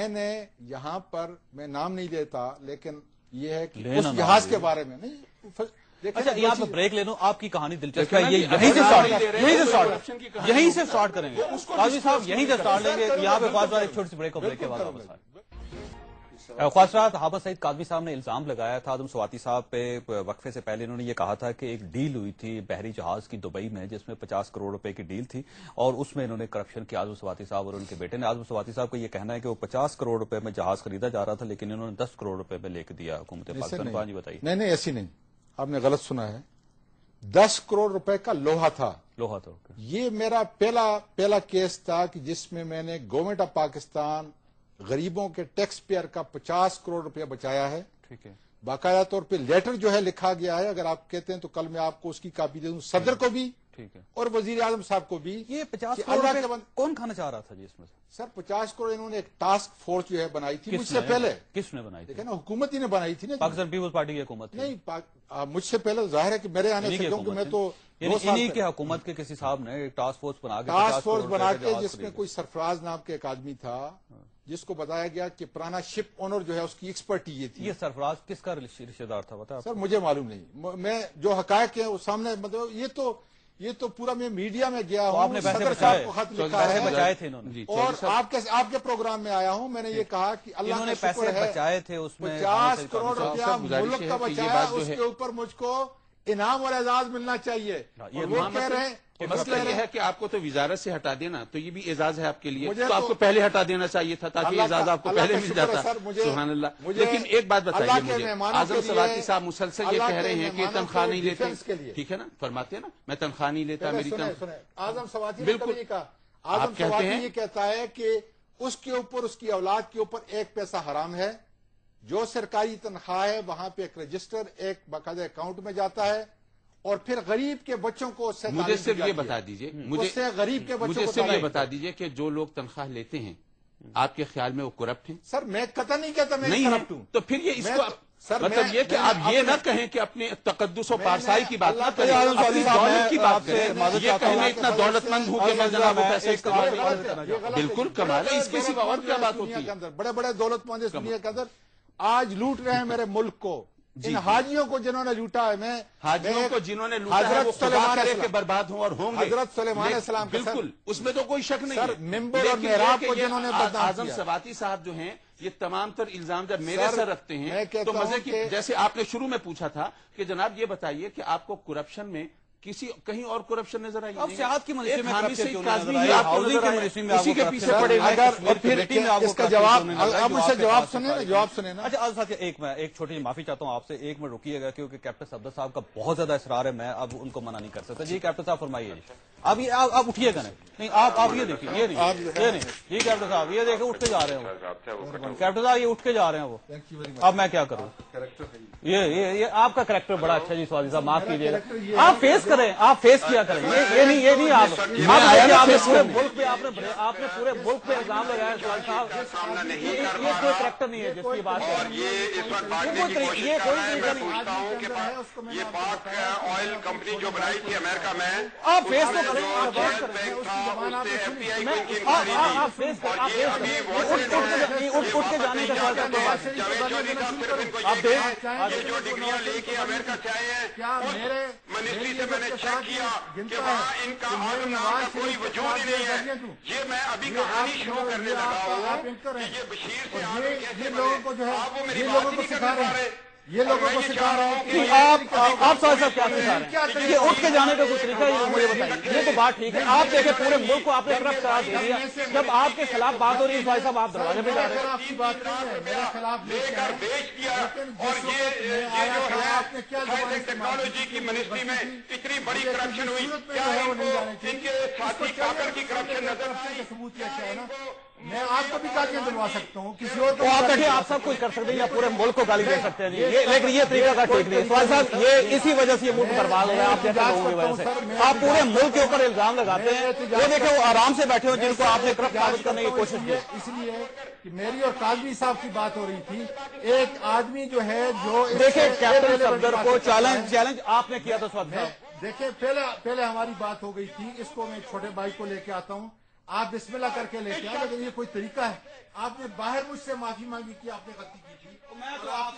میں نے یہاں پر میں نام نہیں لیتا لیکن یہ ہے کہ اس جہاز کے بارے میں نہیں. اچھا یہاں پہ بریک لے لوں, آپ کی کہانی دلچسپ ہے, یہیں سے سٹارٹ کریں گے قاضی صاحب, یہیں سے سٹارٹ لیں گے. یہاں پہ خواص ایک چھوٹی سی بریک کے بعد واپس آئیں. خواصرات حافظ سعید قاضی صاحب نے الزام لگایا تھا آدم سواتی صاحب پہ وقفے سے پہلے. انہوں نے یہ کہا تھا کہ ایک ڈیل ہوئی تھی بحری جہاز کی دبئی میں جس میں 50 کروڑ روپے کی ڈیل تھی اور اس میں انہوں نے کرپشن کی آدم سواتی صاحب اور ان کے بیٹے نے. آدم سواتی صاحب کو یہ کہنا ہے کہ وہ 50 کروڑ روپے میں جہاز خریدا جا رہا تھا لیکن انہوں نے 10 کروڑ روپے میں لے کے دیا حکومت پاکستان. جی بتائیے. نہیں ایسی نہیں, آپ نے غلط سنا ہے. 10 کروڑ روپے کا لوہا تھا. یہ میرا پہلا کیس تھا کہ جس میں نے گورنمنٹ آف پاکستان غریبوں کے ٹیکس پیئر کا 50 کروڑ روپیہ بچایا ہے. ٹھیک ہے, باقاعدہ طور پہ لیٹر جو ہے لکھا گیا ہے, اگر آپ کہتے ہیں تو کل میں آپ کو اس کی کاپی دے دوں, صدر کو بھی ٹھیک ہے اور وزیر اعظم صاحب کو بھی. یہ 50 کروڑ روپے کون کھانا چاہ رہا تھا جی اس میں سے؟ سر 50 کروڑ انہوں نے ایک ٹاسک فورس جو ہے بنائی تھی مجھ سے پہلے. کس نے بنائی تھی؟ نا حکومت ہی نے بنائی تھی نا, پاکستان پیپلز پارٹی کی حکومت. نہیں مجھ سے پہلے ظاہر ہے کہ میرے آنے سے, کیونکہ میں تو انہی کی حکومت کے کسی صاحب نے ایک ٹاسک فورس بنا کے جس میں کوئی سرفراز نام کے ایک آدمی تھا جس کو بتایا گیا کہ پرانا شپ اونر جو ہے اس کی ایکسپرٹی یہ تھی. یہ سرفراز کس کا رشتہ دار تھا بتا؟ سر مجھے معلوم نہیں, میں جو حقائق ہیں وہ سامنے, مطلب یہ تو پورا میں میڈیا میں گیا ہوں. آپ نے پیسے بچائے تھے انہوں نے, اور آپ کے پروگرام میں آیا ہوں. میں نے یہ کہا کہ اللہ نے پیسے بچائے تھے اس میں 50 کروڑ روپیہ ملک کا بچایا, اس کے اوپر مجھ کو انعام اور اعزاز ملنا چاہیے. وہ کہہ رہے ہیں مسئلہ یہ ہے کہ آپ کو تو وزارت سے ہٹا دینا تو یہ بھی اعزاز ہے آپ کے لیے, تو آپ کو پہلے ہٹا دینا چاہیے تھا تاکہ اعزاز آپ کو پہلے مل جاتا. سبحان اللہ. لیکن ایک بات بتائیے مجھے, اعظم سواتی صاحب مسلسل یہ کہہ رہے ہیں کہ تنخواہ نہیں لیتے. ٹھیک ہے نا, فرماتے ہیں نا میں تنخواہ نہیں لیتا میری تنخواہ. اعظم سواتی بالکل اعظم سواتی یہ کہتا ہے کہ اس کے اوپر, اس کی اولاد کے اوپر 1 پیسہ حرام ہے. جو سرکاری تنخواہ ہے وہاں پہ ایک رجسٹر ایک باقاعدہ اکاؤنٹ میں جاتا ہے اور پھر غریب کے بچوں کو مجھے صرف یہ بتا دیجئے, غریب کے بچوں کو یہ بتا دیجئے کہ جو لوگ تنخواہ لیتے ہیں آپ کے خیال میں وہ کرپٹ ہیں؟ سر میں قطع نہیں کہتا میں کرپٹ ہوں. تو پھر یہ اس کو مطلب یہ کہ آپ یہ نہ کہیں کہ اپنے تقدس و پارسائی کی بات نہ کریں, اپنی دولت کی بات کریں. یہ کہنا اتنا دولت مند ہوں کہ میں جناب وہ پیسے استعمال, بالکل کمال ہے. اس کے سوا اور کیا بات ہوتی ہے؟ بڑے بڑے دولت مند اس دنیا کے اندر آج لوٹ رہے ہیں میرے ملک کو. ان حاجیوں کو جنہوں نے لوٹا ہے, میں حاجیوں کو جنہوں نے لوٹا ہے وہ خدا کرے کہ برباد ہوں اور ہوں گے. حضرت سلیمان علیہ السلام بالکل, اس میں تو کوئی شک نہیں ہے. ممبر اور محراب کو جنہوں نے اعظم سواتی صاحب جو ہیں یہ تمام تر الزام جب میرے سر رکھتے ہیں تو مزے کی, جیسے آپ نے شروع میں پوچھا تھا کہ جناب یہ بتائیے کہ آپ کو کرپشن میں کہیں اور کرپشن نظر آئی؟ اب سیاحت کی منسٹری میں اسی کے پیچھے پڑے اور پھر اس کا جواب آپ مجھ سے جواب سنیں نا. اچھا ایک چھوٹی معافی چاہتا ہوں آپ سے, 1 منٹ رکیے گا کیونکہ کیپٹن صفدر صاحب کا بہت زیادہ اصرار ہے, میں اب ان کو منع نہیں کر سکتا. جی کیپٹن صاحب فرمائیے. اب آپ اٹھیے گا نہیں, آپ یہ دیکھیے, یہ نہیں جی کیپٹن صاحب یہ دیکھیں اٹھ کے جا رہے ہیں. کیپٹن صاحب یہ اٹھ کے جا رہے ہیں وہ, اب میں کیا کروں. یہ آپ کا کریکٹر بڑا اچھا جی سواتی صاحب, معاف کیجیے گا. آپ فیس کریں, آپ فیس کیا کریں, یہ نہیں آپ پورے ملک پہ آپ نے پورے ملک پہ الزام لگایا سواتی صاحب. یہ کوئی کریکٹر نہیں ہے جس کی بات کر رہے ہیں. یہ کوئی طریقہ نہیں. یہ پاک آئل کمپنی جو بنائی تھی امریکہ میں, آپ فیس تو کریں, آپ فیس اٹھ کے جانے کا سوال جو ڈگریاں لے کے امریکہ سے آئے ہیں منسٹری سے میں نے چیک کیا کہ وہاں ان کا عالم نام کا کوئی وجود ہی نہیں ہے. یہ میں ابھی کہانی شروع کرنے لگا ہوں کہ یہ بشیر سے عالم کیسے بنے, آپ وہ میری بات نہیں کرنے پا رہے. یہ لوگوں کو سکھا رہا ہوں کہ آپ سوال صاحب کیا سکھا رہے ہیں؟ یہ اٹھ کے جانے کا کوئی طریقہ ہے مجھے بتائیے. یہ تو بات ٹھیک ہے, آپ دیکھیں پورے ملک کو آپ نے کرپٹ قرار دے دیا. جب آپ کے خلاف بات ہو رہی ہے سوال صاحب آپ دروازے پہ جا رہے ہیں. لے کر بیچ کیا, اور یہ جو ہے ٹیکنالوجی کی منسٹری میں اتنی بڑی کرپشن ہوئی, کیا ان کے ساتھی کاکر کی کرپشن نظر آئی؟ میں آپ کو بھی گالیاں دلوا سکتا ہوں, کسی اور کو آپ سب کچھ کر سکتے ہیں یا پورے ملک کو گالی دے سکتے ہیں, لیکن یہ طریقہ کا ٹھیک نہیں. سوال صاحب یہ اسی وجہ سے یہ ملک برباد ہو رہا ہے آپ جیسے لوگوں کی وجہ سے. آپ پورے ملک کے اوپر الزام لگاتے ہیں, یہ دیکھیں وہ آرام سے بیٹھے ہو جن کو آپ نے کرپٹ ثابت کرنے کی کوشش کی. اس لیے کہ میری اور قاضی صاحب کی بات ہو رہی تھی, ایک آدمی جو ہے جو دیکھیں کیپٹن صفدر کو چیلنج آپ نے کیا تھا. دیکھیں پہلے ہماری بات ہو گئی تھی, اس کو میں چھوٹے بھائی کو لے کے آتا ہوں. آپ بسم اللہ کر کے لیتے ہیں، لیکن یہ کوئی طریقہ ہے؟ آپ نے باہر مجھ سے معافی مانگی تھی، آپ نے غلطی کی تھی، آپ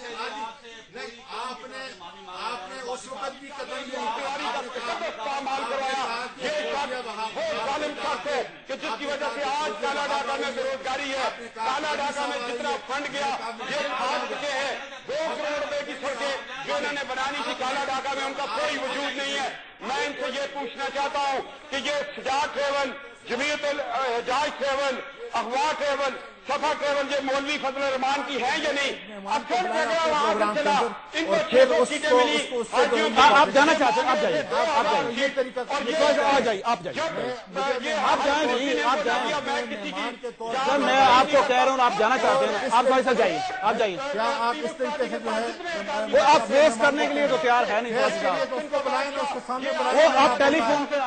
نے اس وقت بھی قدم کہ جس کی وجہ سے آج کالا ڈاکہ میں بے روزگاری ہے، کالا ڈاکہ میں جتنا فنڈ گیا یہ کھاد چکے ہیں 2 کروڑ روپے کی سڑکیں جو انہوں نے بنانی تھی کالا ڈاکہ میں ان کا کوئی وجود نہیں ہے۔ میں ان سے یہ پوچھنا چاہتا ہوں کہ یہ سجاد ٹریول، جمیعت الحجاج ٹریول، اغوا ٹریول، صفا ٹریول یہ مولوی فضل الرحمان کی ہیں یا نہیں؟ اب پھر جھگڑا وہاں سے چلا، ان کو 600 سیٹیں ملی، آپ جانا چاہتے ہیں؟ آپ جائیے، آپ جائیے، آپ جائیے، آپ جائیے، آپ جائیں جی، آپ جائیں سر، میں آپ کو کہہ رہا ہوں آپ جانا چاہتے ہیں، آپ بھائی صاحب جائیے، آپ جائیے۔ کیا آپ اس طریقے سے جو ہے وہ آپ فیس کرنے کے لیے تو تیار ہے نہیں وہ آپ ٹیلی فون پہ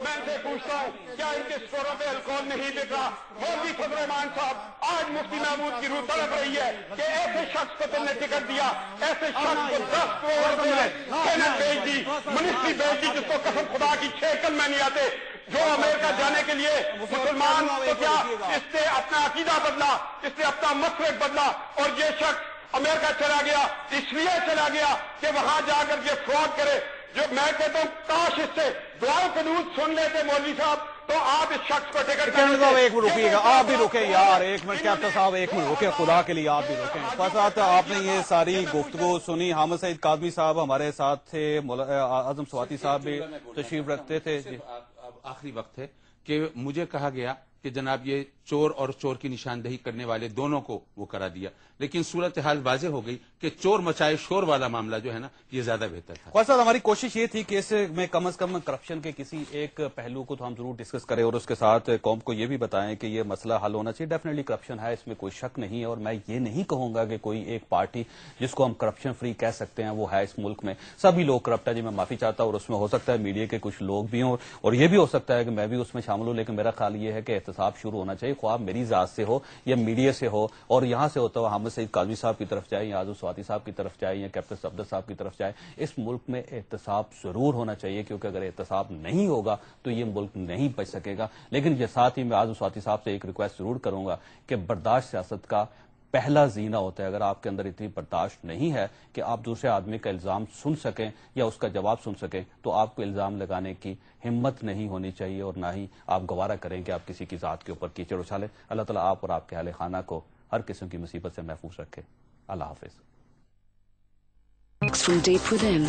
میں ان سے پوچھتا ہوں کیا ان کے اسٹوروں پہ الکوہل نہیں بک رہا؟ مولوی فضل الرحمان صاحب آج مفتی محمود کی روح تڑپ رہی ہے کہ ایسے شخص کو تم نے ٹکٹ دیا، ایسے شخص کو 10 کروڑ روپے سینٹ بھیج دی، منسٹری بھیج دی، جس کو قسم خدا کی 6 کلمے نہیں آتے، جو امریکہ جانے کے لیے مسلمان تو کیا اس نے اپنا عقیدہ بدلا، اس نے اپنا مسلک بدلا، اور یہ شخص امریکہ چلا گیا اس لیے چلا گیا کہ وہاں جا کر یہ فراڈ کرے۔ جو میں کہتا ہوں کاش اس سے دعاؤں قنوت سن لیتے مولوی صاحب تو آپ اس شخص کو ٹکٹ صاحب ایک منٹ رکیے گا، آپ بھی رکے یار، ایک منٹ کیپٹن صاحب ایک منٹ رکے، خدا کے لیے آپ بھی رکیں۔ بس آپ نے یہ ساری گفتگو سنی، حامد سعید کاظمی صاحب ہمارے ساتھ تھے، اعظم سواتی صاحب بھی تشریف رکھتے تھے۔ اب آخری وقت ہے کہ مجھے کہا گیا کہ جناب یہ چور اور چور کی نشاندہی کرنے والے دونوں کو وہ کرا دیا، لیکن صورتحال واضح ہو گئی کہ چور مچائے شور والا معاملہ جو ہے نا یہ زیادہ بہتر تھا۔ خواجہ صاحب ہماری کوشش یہ تھی کہ اس میں کم از کم کرپشن کے کسی ایک پہلو کو تو ہم ضرور ڈسکس کریں اور اس کے ساتھ قوم کو یہ بھی بتائیں کہ یہ مسئلہ حل ہونا چاہیے۔ ڈیفینیٹلی کرپشن ہے، اس میں کوئی شک نہیں ہے، اور میں یہ نہیں کہوں گا کہ کوئی ایک پارٹی جس کو ہم کرپشن فری کہہ سکتے ہیں وہ ہے اس ملک میں، سبھی لوگ کرپٹ ہے جی، میں معافی چاہتا ہوں، اور اس میں ہو سکتا ہے میڈیا کے کچھ لوگ بھی ہوں اور یہ بھی ہو سکتا ہے کہ میں بھی اس میں شامل ہوں، لیکن میرا خیال یہ ہے کہ احتساب شروع ہونا چاہیے، خواہ میری ذات سے ہو یا میڈیا سے ہو، اور یہاں سے ہوتا ہوا حامد سعید کاظمی صاحب کی طرف جائے یا اعظم سواتی صاحب کی طرف جائے یا کیپٹن صفدر صاحب کی طرف جائے، اس ملک میں احتساب ضرور ہونا چاہیے، کیونکہ اگر احتساب نہیں ہوگا تو یہ ملک نہیں بچ سکے گا۔ لیکن یہ ساتھ ہی میں اعظم سواتی صاحب سے ایک ریکویسٹ ضرور کروں گا کہ برداشت سیاست کا پہلا زینہ ہوتا ہے، اگر آپ کے اندر اتنی برداشت نہیں ہے کہ آپ دوسرے آدمی کا الزام سن سکیں یا اس کا جواب سن سکیں، تو آپ کو الزام لگانے کی ہمت نہیں ہونی چاہیے، اور نہ ہی آپ گوارا کریں کہ آپ کسی کی ذات کے اوپر کیچڑ اچھالیں۔ اللہ تعالیٰ آپ اور آپ کے اہل خانہ کو ہر قسم کی مصیبت سے محفوظ رکھے۔ اللہ حافظ۔ From deep within.